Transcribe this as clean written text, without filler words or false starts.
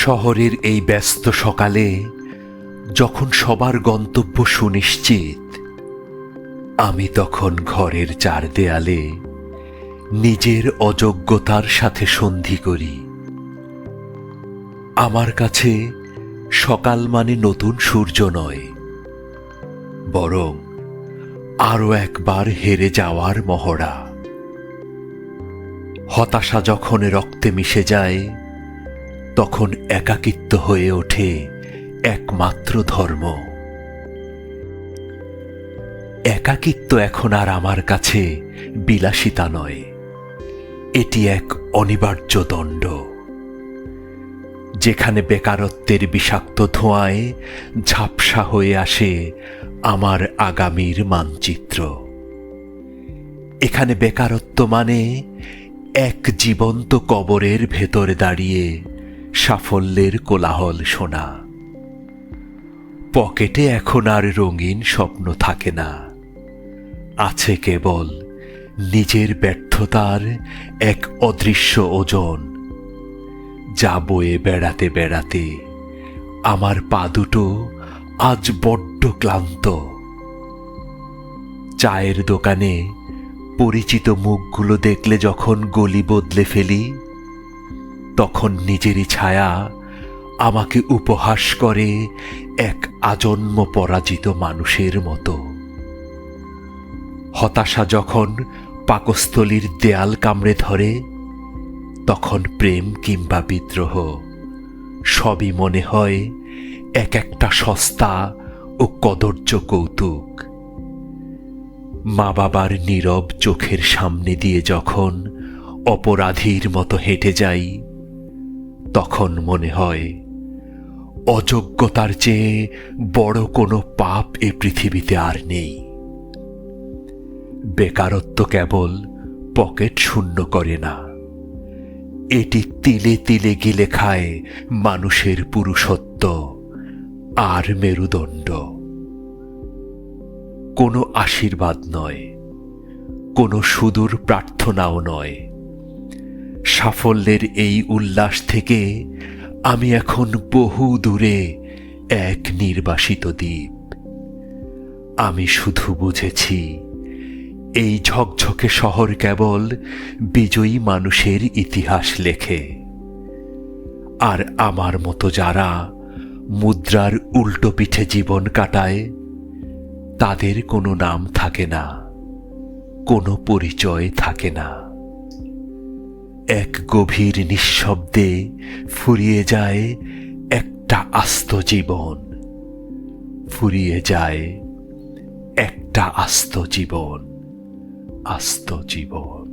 শহরের এই ব্যস্ত সকালে যখন সবার গন্তব্য সুনিশ্চিত, আমি তখন ঘরের চার দেয়ালে নিজের অযোগ্যতার সাথে সন্ধি করি। আমার কাছে সকাল মানে নতুন সূর্য নয়, বরং আরো একবার হেরে যাওয়ার মহড়া। হতাশা যখন রক্তে মিশে যায়, তখন একাকিত্ব হয়ে ওঠে একমাত্র ধর্ম। একাকিত্ব এখন আর আমার কাছে বিলাসিতা নয়, এটি এক অনিবার্য দণ্ড। যেখানে বেকারত্বের বিষাক্ত ধোঁয়ায় ঝাপসা হয়ে আসে আমার আগামীর মানচিত্র। এখানে বেকারত্ব মানে এক জীবন্ত কবরের ভেতর দাঁড়িয়ে সাফল্যের কোলাহল শোনা। পকেটে এখন আর রঙিন স্বপ্ন থাকে না, আছে কেবল নিজের ব্যর্থতার এক অদৃশ্য ওজন, যা বয়ে বেড়াতে বেড়াতে আমার পা দুটো আজ বড্ড ক্লান্ত। চায়ের দোকানে পরিচিত মুখগুলো দেখলে যখন গলি বদলে ফেলি, তখন নিজেরই ছায়া আমাকে উপহাস করে এক আজন্ম পরাজিত মানুষের মতো। হতাশা যখন পাকস্থলীর দেয়াল কামড়ে ধরে, তখন প্রেম কিংবা বিদ্রোহ সবই মনে হয় এক একটা সস্তা ও কদর্য কৌতুক। মা বাবার নীরব চোখের সামনে দিয়ে যখন অপরাধীর মতো হেঁটে যাই, তখন মনে হয় অযোগ্যতার চেয়ে বড় কোনো পাপ এ পৃথিবীতে আর নেই। বেকারত্ব কেবল পকেট শূন্য করে না, এটি তিলে তিলে গিলে খায় মানুষের পুরুষত্ব আর মেরুদণ্ড। কোনো আশীর্বাদ নয়, কোনো সুদূর প্রার্থনাও নয়। সাফল্যের এই উল্লাস থেকে আমি এখন বহু দূরে এক নির্বাসিত দ্বীপ। আমি শুধু বুঝেছি, এই ঝকঝকে শহর কেবল বিজয়ী মানুষের ইতিহাস লেখে, আর আমার মতো যারা মুদ্রার উল্টো পিঠে জীবন কাটায়, তাদের কোনো নাম থাকে না, কোনো পরিচয় থাকে না। এক গভীর নিঃশব্দে ফুরিয়ে যায় একটা আস্ত জীবন, ফুরিয়ে যায় একটা আস্ত জীবন, আস্ত জীবন।